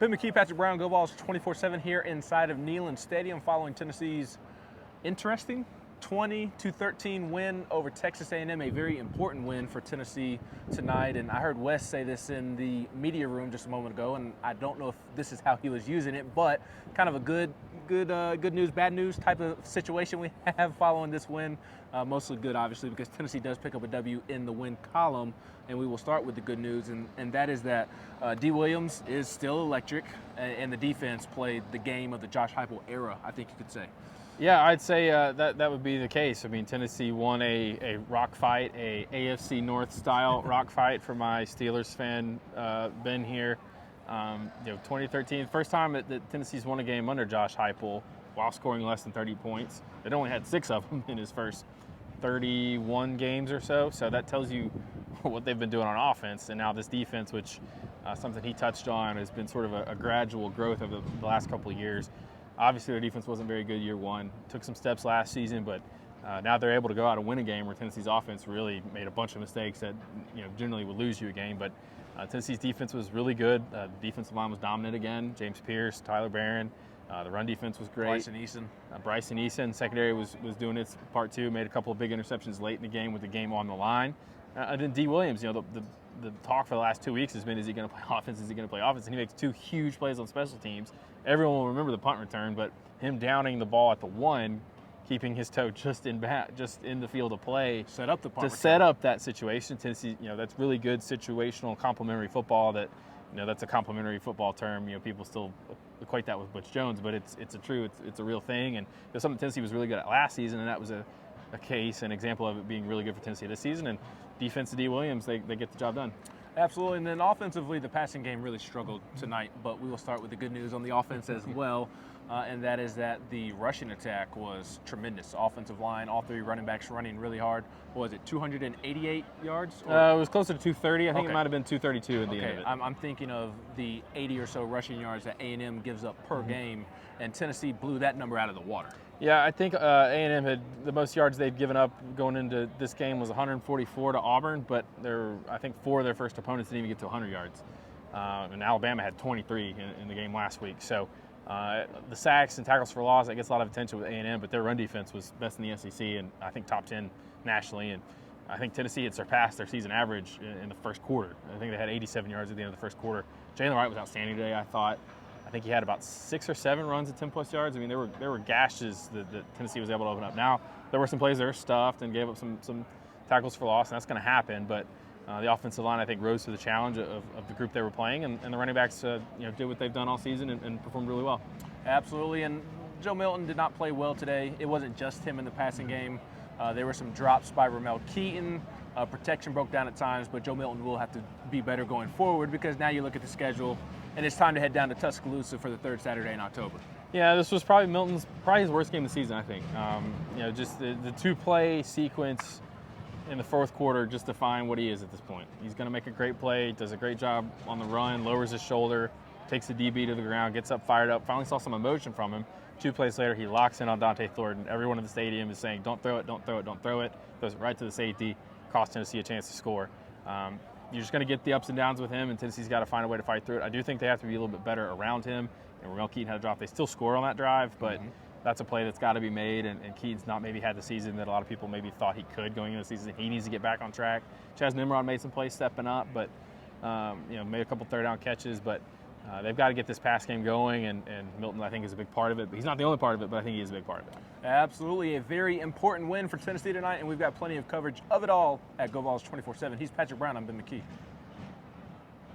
Ben McKee, Patrick Brown, Go Vols 24/7 here inside of Neyland Stadium following Tennessee's interesting 20-13 win over Texas A&M, a very important win for Tennessee tonight. And I heard Wes say this in the media room just a moment ago, and I don't know if this is how he was using it, but kind of a good news, bad news type of situation we have following this win. Mostly good, obviously, because Tennessee does pick up a W in the win column. And we will start with the good news, and that is that Dee Williams is still electric, and the defense played the game of the Josh Heupel era, I think you could say. Yeah, I'd say that would be the case. I mean, Tennessee won a rock fight, a AFC North style rock fight for my Steelers fan Ben here. 2013, first time that Tennessee's won a game under Josh Heupel while scoring less than 30 points. It only had 6 of them in his first 31 games or so. So that tells you what they've been doing on offense. And now this defense, which something he touched on, has been sort of a gradual growth over the last couple of years. Obviously, their defense wasn't very good year one. Took some steps last season, but now they're able to go out and win a game where Tennessee's offense really made a bunch of mistakes that generally would lose you a game. But Tennessee's defense was really good. The defensive line was dominant again. James Pierce, Tyler Barron. The run defense was great. Bryson Eason. Secondary was doing its part too. Made a couple of big interceptions late in the game with the game on the line. And then Dee Williams, the talk for the last 2 weeks has been, is he going to play offense? Is he going to play offense? And he makes 2 huge plays on special teams. Everyone will remember the punt return, but him downing the ball at the 1, keeping his toe just in the field of play, set up the punt return. Set up that situation. Tennessee, that's really good situational complementary football. That's a complementary football term. People still equate that with Butch Jones, but it's a real thing, and it's something Tennessee was really good at last season, and that was an example of it being really good for Tennessee this season. And defense of Dee Williams, they get the job done. Absolutely, and then offensively, the passing game really struggled tonight, but we will start with the good news on the offense as well, and that is that the rushing attack was tremendous. Offensive line, all 3 running backs running really hard. What was it, 288 yards? It was closer to 230. I think it might have been 232 at the end of it. I'm thinking of the 80 or so rushing yards that A&M gives up per game, and Tennessee blew that number out of the water. Yeah, I think A&M had the most yards they've given up going into this game was 144 to Auburn, but I think 4 of their first opponents didn't even get to 100 yards. And Alabama had 23 in the game last week. So the sacks and tackles for loss, that gets a lot of attention with A&M, but their run defense was best in the SEC and I think top 10 nationally. And I think Tennessee had surpassed their season average in the first quarter. I think they had 87 yards at the end of the first quarter. Jalen Wright was outstanding today, I thought. I think he had about 6 or 7 runs at 10-plus yards. I mean, there were gashes that Tennessee was able to open up. Now, there were some plays that were stuffed and gave up some tackles for loss, and that's going to happen. But the offensive line, I think, rose to the challenge of the group they were playing, and the running backs did what they've done all season and performed really well. Absolutely, and Joe Milton did not play well today. It wasn't just him in the passing game. There were some drops by Ramel Keaton. Protection broke down at times, but Joe Milton will have to be better going forward because now you look at the schedule, and it's time to head down to Tuscaloosa for the 3rd Saturday in October. Yeah, this was probably Milton's his worst game of the season, I think. Just the 2-play sequence in the 4th quarter just define what he is at this point. He's going to make a great play, does a great job on the run, lowers his shoulder, takes the DB to the ground, gets up, fired up, finally saw some emotion from him. 2 plays later, he locks in on Dante Thornton. Everyone in the stadium is saying, don't throw it, don't throw it, don't throw it. Throws it right to the safety, cost Tennessee a chance to score. You're just going to get the ups and downs with him, and Tennessee's got to find a way to fight through it. I do think they have to be a little bit better around him. And Ramel Keaton had a drop. They still score on that drive, but that's a play that's got to be made, and Keaton's not maybe had the season that a lot of people maybe thought he could going into the season. He needs to get back on track. Chaz Nimrod made some plays stepping up, but made a couple 3rd down catches, but they've got to get this pass game going, and Milton, I think, is a big part of it. But he's not the only part of it, but I think he is a big part of it. Absolutely. A very important win for Tennessee tonight, and we've got plenty of coverage of it all at Go Vols 24/7. He's Patrick Brown. I'm Ben McKee.